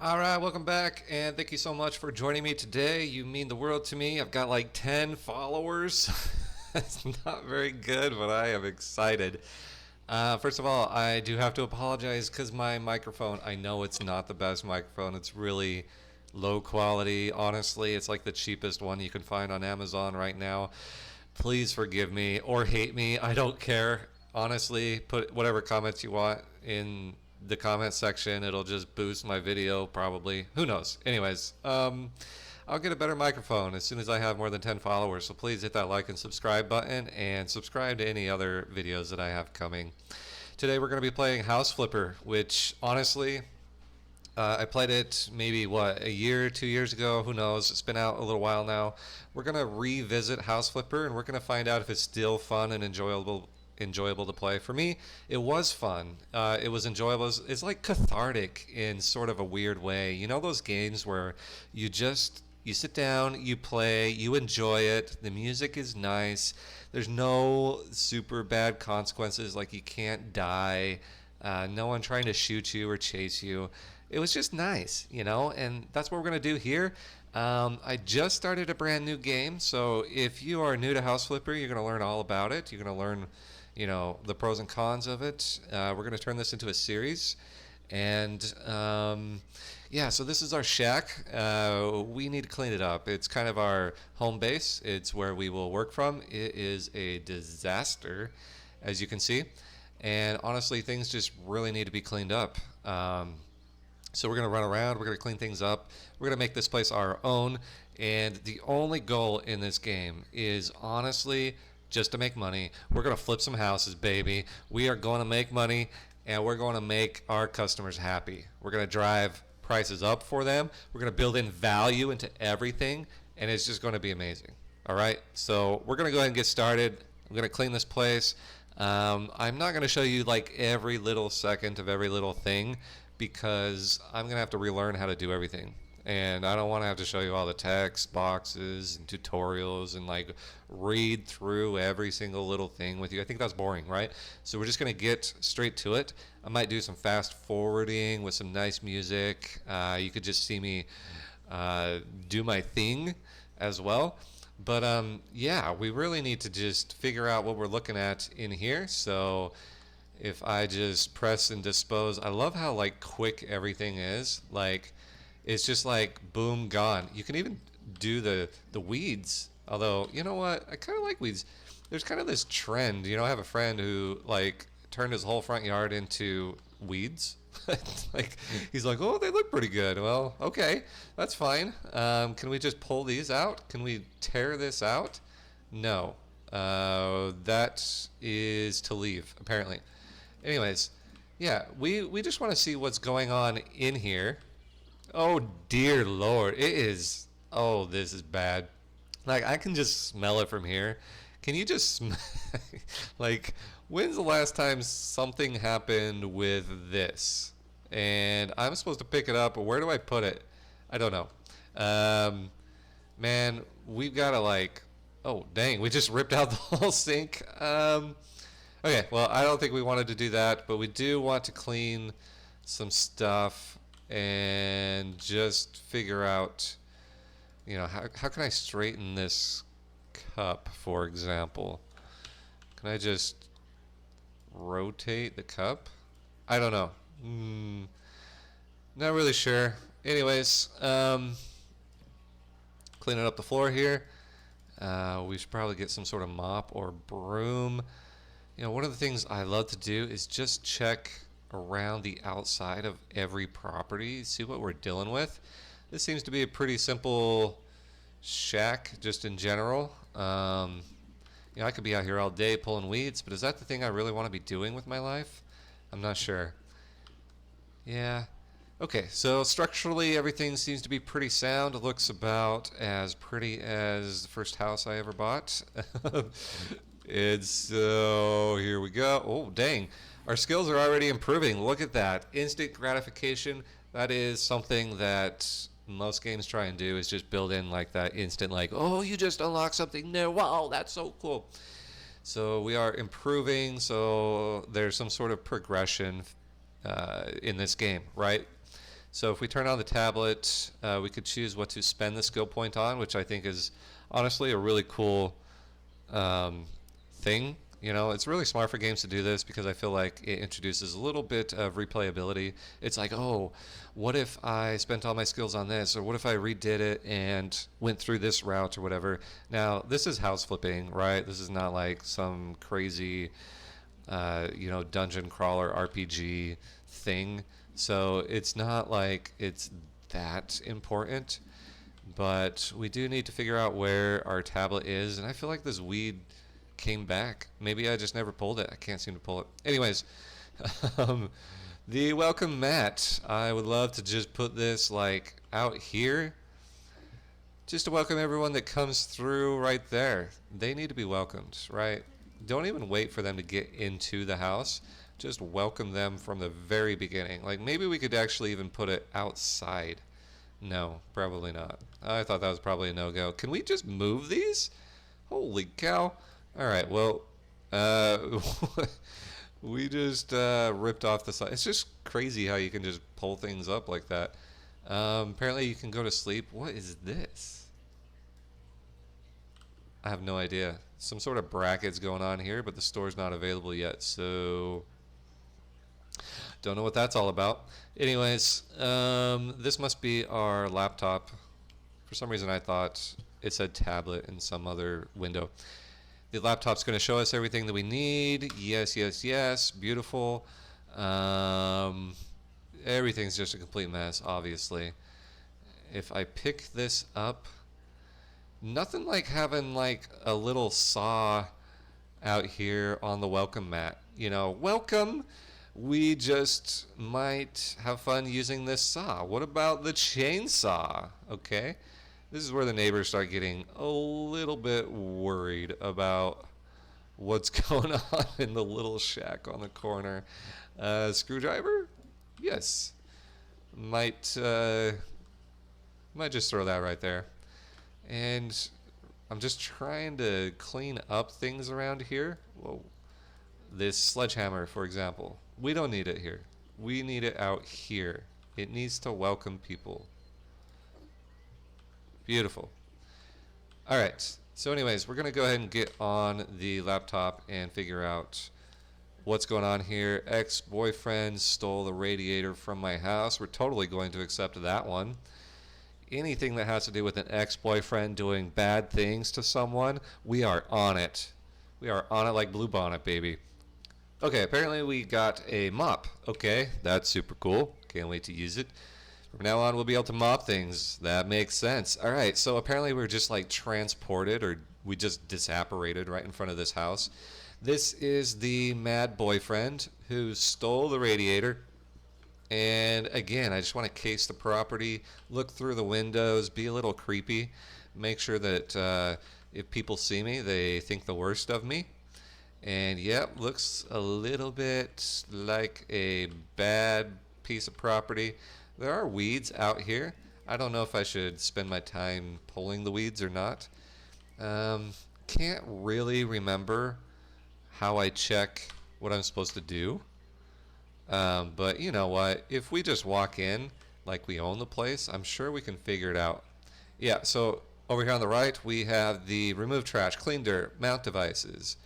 All right, welcome back, and thank you so much for joining me today. You mean the world to me. I've got like 10 followers. It's not very good, but I am excited. First of all, I do have to apologize because my microphone, I know it's not the best microphone. It's really low quality. Honestly, it's like the cheapest one you can find on Amazon right now. Please forgive me or hate me. I don't care. Honestly, put whatever comments you want in the comment section. It'll just boost my video, probably. Who knows? Anyways, I'll get a better microphone as soon as I have more than 10 followers. So please hit that like and subscribe button and subscribe to any other videos that I have coming. Today we're going to be playing House Flipper, which honestly, I played it maybe a year, 2 years ago. Who knows? It's been out a little while now. We're gonna revisit House Flipper, and we're gonna find out if it's still fun and enjoyable to play. For me, it was fun. It was enjoyable. It's like cathartic in sort of a weird way. You know those games where you sit down, you play, you enjoy it. The music is nice. There's no super bad consequences, like you can't die. No one trying to shoot you or chase you. It was just nice, and that's what we're going to do here. I just started a brand new game, so if you are new to House Flipper, you're going to learn all about it. You're going to learn, the pros and cons of it. We're going to turn this into a series. And yeah, so this is our shack. We need to clean it up. It's kind of our home base. It's where we will work from. It is a disaster, as you can see. And honestly, things just really need to be cleaned up. So we're going to run around. We're going to clean things up. We're going to make this place our own. And the only goal in this game is honestly just to make money. We're going to flip some houses, baby. We are going to make money, and we're going to make our customers happy. We're going to drive prices up for them. We're going to build in value into everything, and it's just going to be amazing. All right, so we're going to go ahead and get started. I'm going to clean this place. I'm not going to show you like every little second of every little thing because I'm going to have to relearn how to do everything. And I don't want to have to show you all the text boxes and tutorials and like read through every single little thing with you. I think that's boring, right? So we're just going to get straight to it. I might do some fast forwarding with some nice music. You could just see me do my thing as well. But yeah, we really need to just figure out what we're looking at in here. So if I just press and dispose, I love how like quick everything is. Like it's just like boom, gone. You can even do the weeds. Although you know what, I kind of like weeds. There's kind of this trend. I have a friend who like turned his whole front yard into weeds. Like he's like, oh, they look pretty good. Well, okay, that's fine. Can we just pull these out? Can we tear this out? No, that is to leave apparently. Anyways, yeah, we just want to see what's going on in here. Oh dear Lord, it is. Oh, this is bad. Like I can just smell it from here. Can you just like when's the last time something happened with this? And I'm supposed to pick it up, but where do I put it? I don't know. Man, we've got to like. Oh dang, we just ripped out the whole sink. Okay, well I don't think we wanted to do that, but we do want to clean some stuff and just figure out. How can I straighten this cup, for example? Can I just rotate the cup? I don't know. Not really sure. Anyways, cleaning up the floor here. We should probably get some sort of mop or broom. One of the things I love to do is just check around the outside of every property, see what we're dealing with. This seems to be a pretty simple shack just in general. I could be out here all day pulling weeds, but is that the thing I really want to be doing with my life? I'm not sure. Yeah. Okay, so structurally everything seems to be pretty sound. It looks about as pretty as the first house I ever bought. Here we go. Oh, dang. Our skills are already improving. Look at that. Instant gratification. That is something that most games try and do, is just build in like that instant, like, oh, you just unlocked something new. Wow, that's so cool. So we are improving. So there's some sort of progression in this game, right? So if we turn on the tablet, we could choose what to spend the skill point on, which I think is honestly a really cool um, thing. You know, it's really smart for games to do this because I feel like it introduces a little bit of replayability. It's like, oh, what if I spent all my skills on this, or what if I redid it and went through this route or whatever. Now, this is house flipping, right? This is not like some crazy, dungeon crawler RPG thing. So it's not like it's that important, but we do need to figure out where our tablet is, and I feel like this weed came back. Maybe I just never pulled it. I can't seem to pull it. Anyways, um, the welcome mat. I would love to just put this like out here, just to welcome everyone that comes through right there. They need to be welcomed, right? Don't even wait for them to get into the house. Just welcome them from the very beginning. Like maybe we could actually even put it outside. No, probably not. I thought that was probably a no-go. Can we just move these? Holy cow. All right, well, uh, we just ripped off the side. It's just crazy how you can just pull things up like that. Apparently you can go to sleep. What is this? I have no idea. Some sort of brackets going on here, but the store's not available yet, so don't know what that's all about. Anyways, this must be our laptop. For some reason I thought it said tablet in some other window. The laptop's going to show us everything that we need. Yes, yes, yes. Beautiful. Everything's just a complete mess, obviously. If I pick this up, nothing like having like a little saw out here on the welcome mat. You know, welcome. We just might have fun using this saw. What about the chainsaw? Okay. This is where the neighbors start getting a little bit worried about what's going on in the little shack on the corner. Screwdriver? Yes. Might might just throw that right there. And I'm just trying to clean up things around here. Whoa. This sledgehammer, for example. We don't need it here. We need it out here. It needs to welcome people. Beautiful. All right. So anyways, we're going to go ahead and get on the laptop and figure out what's going on here. Ex-boyfriend stole the radiator from my house. We're totally going to accept that one. Anything that has to do with an ex-boyfriend doing bad things to someone, we are on it. We are on it like Bluebonnet, baby. Okay, apparently we got a mop. Okay, that's super cool. Can't wait to use it. From now on, we'll be able to mop things. That makes sense. All right, so apparently we're just like transported, or we just disapparated right in front of this house. This is the mad boyfriend who stole the radiator. And again, I just want to case the property, look through the windows, be a little creepy, make sure that if people see me, they think the worst of me. And yep, looks a little bit like a bad piece of property. There are weeds out here. I don't know if I should spend my time pulling the weeds or not. Can't really remember how I check what I'm supposed to do. But you know what? If we just walk in like we own the place, I'm sure we can figure it out. Yeah, so over here on the right, we have the remove trash, clean dirt, mount devices,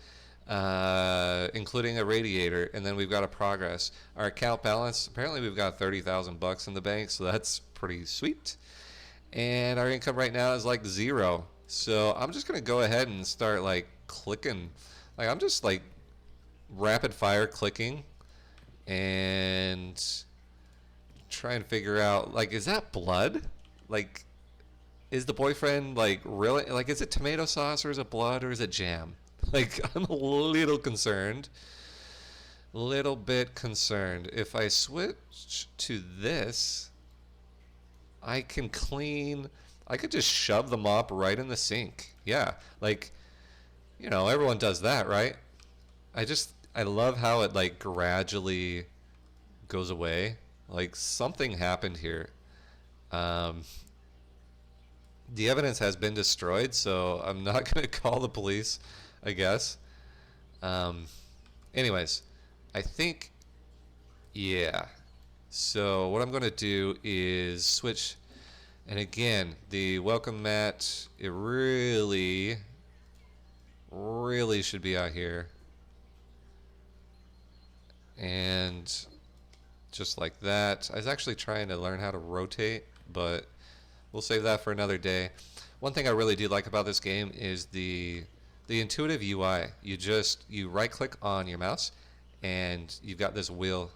including a radiator, and then we've got a progress. Our account balance, apparently we've got 30,000 bucks in the bank, so that's pretty sweet. And our income right now is like 0. So I'm just gonna go ahead and start like clicking. Like I'm just like rapid fire clicking and try and figure out, like, is that blood? Like, is the boyfriend like really, like, is it tomato sauce or is it blood or is it jam? Like, I'm a little concerned. Little bit concerned. If I switch to this, I can clean. I could just shove the mop right in the sink. Yeah, like, you know, everyone does that, right? I love how it like gradually goes away. Like something happened here. Um, the evidence has been destroyed, so I'm not gonna call the police, I guess. Um, anyways, I think, yeah. So what I'm going to do is switch. And again, the welcome mat, it really, really should be out here. And just like that. I was actually trying to learn how to rotate, but we'll save that for another day. One thing I really do like about this game is the intuitive UI. You right click on your mouse and you've got this wheel.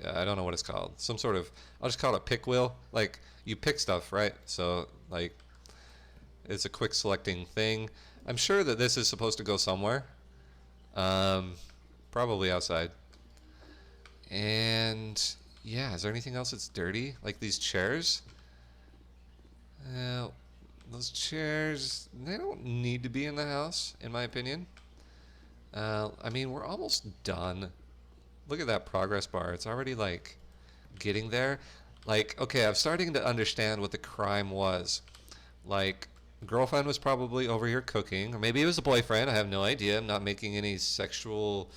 I don't know what it's called. Some sort of, I'll just call it a pick wheel. Like you pick stuff, right? So like it's a quick selecting thing. I'm sure that this is supposed to go somewhere. Probably outside. And yeah, is there anything else that's dirty? Like these chairs? Uh, those chairs, they don't need to be in the house, in my opinion. I mean, we're almost done. Look at that progress bar. It's already like getting there. Like, okay, I'm starting to understand what the crime was. Like, girlfriend was probably over here cooking, or maybe it was a boyfriend. I have no idea. I'm not making any sexist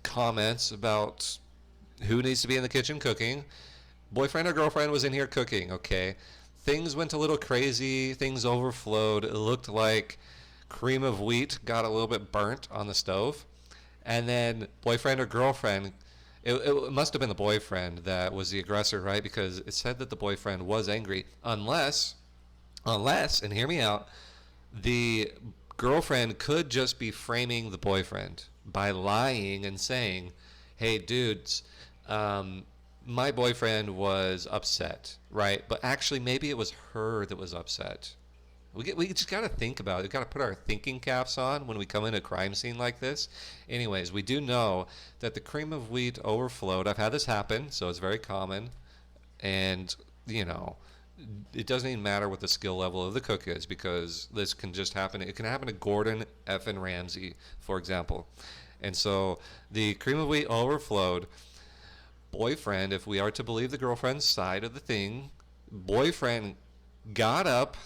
comments about who needs to be in the kitchen cooking. Boyfriend or girlfriend was in here cooking, okay? Things went a little crazy. Things overflowed. It looked like cream of wheat got a little bit burnt on the stove. And then boyfriend or girlfriend, it must have been the boyfriend that was the aggressor, right? Because it said that the boyfriend was angry. Unless, and hear me out, the girlfriend could just be framing the boyfriend by lying and saying, hey, dudes, my boyfriend was upset, right? But actually, maybe it was her that was upset. We just got to think about it. We got to put our thinking caps on when we come in a crime scene like this. Anyways, we do know that the cream of wheat overflowed. I've had this happen, so it's very common. And, you know, it doesn't even matter what the skill level of the cook is because this can just happen. It can happen to Gordon effing Ramsay, for example. And so the cream of wheat overflowed. Boyfriend, if we are to believe the girlfriend's side of the thing, boyfriend got up,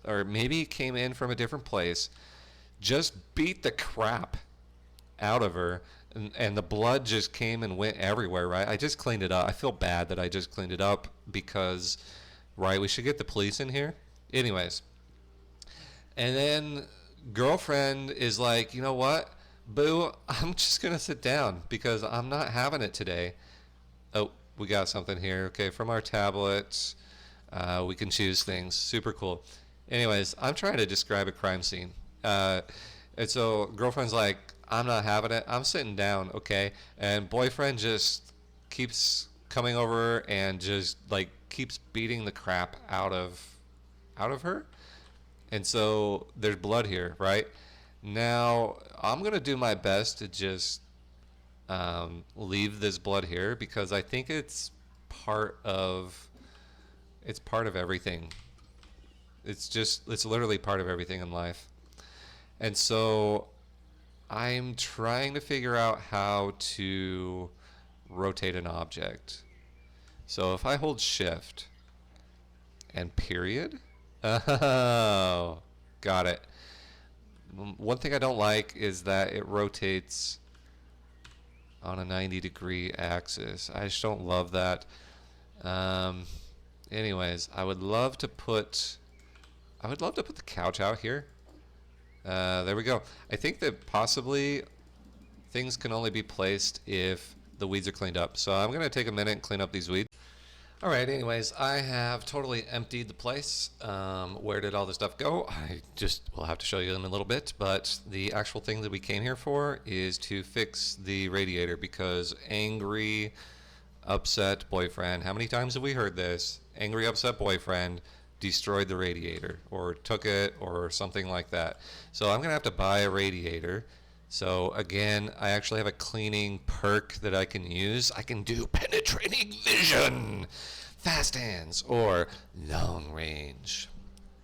or maybe came in from a different place, just beat the crap out of her, and the blood just came and went everywhere, right? I just cleaned it up. I feel bad that I just cleaned it up because, right, we should get the police in here. Anyways, and then girlfriend is like, you know what, boo, I'm just going to sit down because I'm not having it today. Oh, we got something here. Okay, from our tablets, we can choose things. Super cool. Anyways, I'm trying to describe a crime scene. And so girlfriend's like, I'm not having it. I'm sitting down, okay? And boyfriend just keeps coming over and just like keeps beating the crap out of her. And so there's blood here, right? Now, I'm going to do my best to just leave this blood here because I think it's part of everything. It's literally part of everything in life. And so I'm trying to figure out how to rotate an object. So if I hold shift and period, oh, got it. One thing I don't like is that it rotates on a 90-degree axis. I just don't love that. Anyways, I would love to put the couch out here. There we go. I think that possibly things can only be placed if the weeds are cleaned up. So I'm going to take a minute and clean up these weeds. All right, anyways, I have totally emptied the place. Where did all the stuff go? I just will have to show you in a little bit. But the actual thing that we came here for is to fix the radiator because angry, upset boyfriend, how many times have we heard this? Angry, upset boyfriend destroyed the radiator or took it or something like that. So I'm going to have to buy a radiator. So again, I actually have a cleaning perk that I can use. I can do penetrating vision, fast hands, or long range.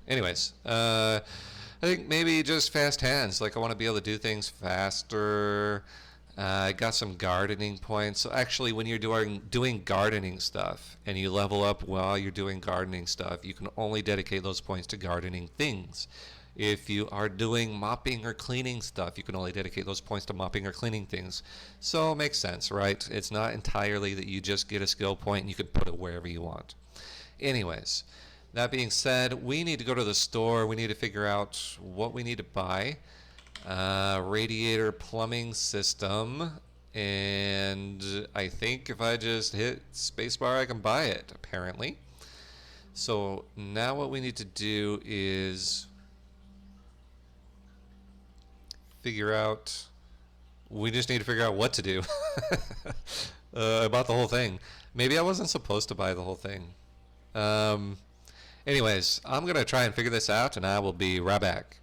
Anyways, I think maybe just fast hands. Like I want to be able to do things faster. I got some gardening points. So actually, when you're doing gardening stuff and you level up while you're doing gardening stuff, you can only dedicate those points to gardening things. If you are doing mopping or cleaning stuff, you can only dedicate those points to mopping or cleaning things. So it makes sense, right? It's not entirely that you just get a skill point and you can put it wherever you want. Anyways, that being said, we need to go to the store. We need to figure out what we need to buy. Radiator plumbing system. And I think if I just hit spacebar, I can buy it, apparently. So now what we need to do is figure out. We just need to figure out what to do. About the whole thing. Maybe I wasn't supposed to buy the whole thing. Um, Anyways, I'm going to try and figure this out, and I will be right back.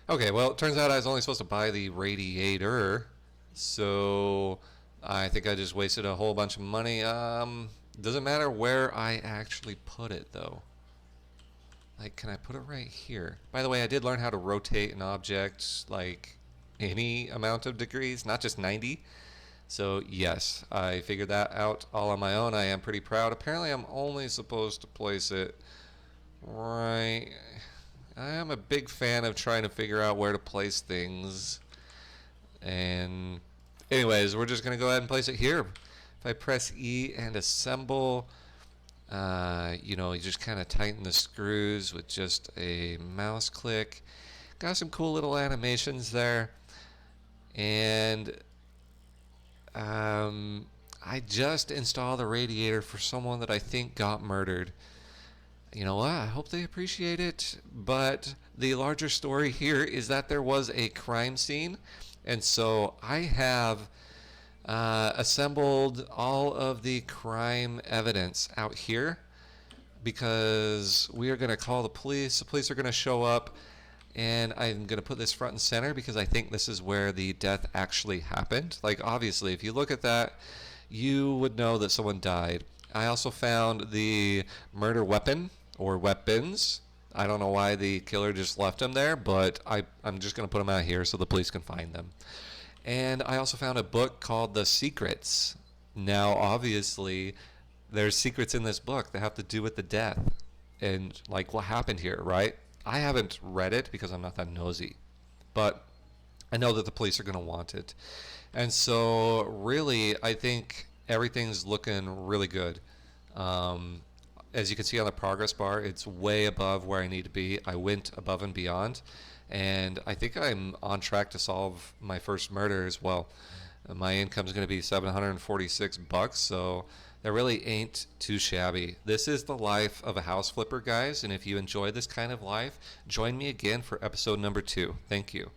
Okay, well, it turns out I was only supposed to buy the radiator, so I think I just wasted a whole bunch of money. Doesn't matter where I actually put it, though. Like, can I put it right here? By the way, I did learn how to rotate an object, like, any amount of degrees, not just 90. So, yes, I figured that out all on my own. I am pretty proud. Apparently, I'm only supposed to place it right. I am a big fan of trying to figure out where to place things. And, anyways, we're just going to go ahead and place it here. If I press E and assemble, you just kind of tighten the screws with just a mouse click. Got some cool little animations there. And I just installed a radiator for someone that I think got murdered. You know what? I hope they appreciate it. But the larger story here is that there was a crime scene. And so I have assembled all of the crime evidence out here because we are going to call the police. The police are going to show up. And I'm going to put this front and center because I think this is where the death actually happened. Like, obviously, if you look at that, you would know that someone died. I also found the murder weapon or weapons. I don't know why the killer just left them there, but I'm just going to put them out here so the police can find them. And I also found a book called The Secrets. Now, obviously, there's secrets in this book that have to do with the death and, like, what happened here, right? I haven't read it because I'm not that nosy, but I know that the police are going to want it. And so really, I think everything's looking really good. As you can see on the progress bar, it's way above where I need to be. I went above and beyond, and I think I'm on track to solve my first murder as well. My income is going to be $746, so that really ain't too shabby. This is the life of a house flipper, guys, and if you enjoy this kind of life, join me again for episode number 2. Thank you.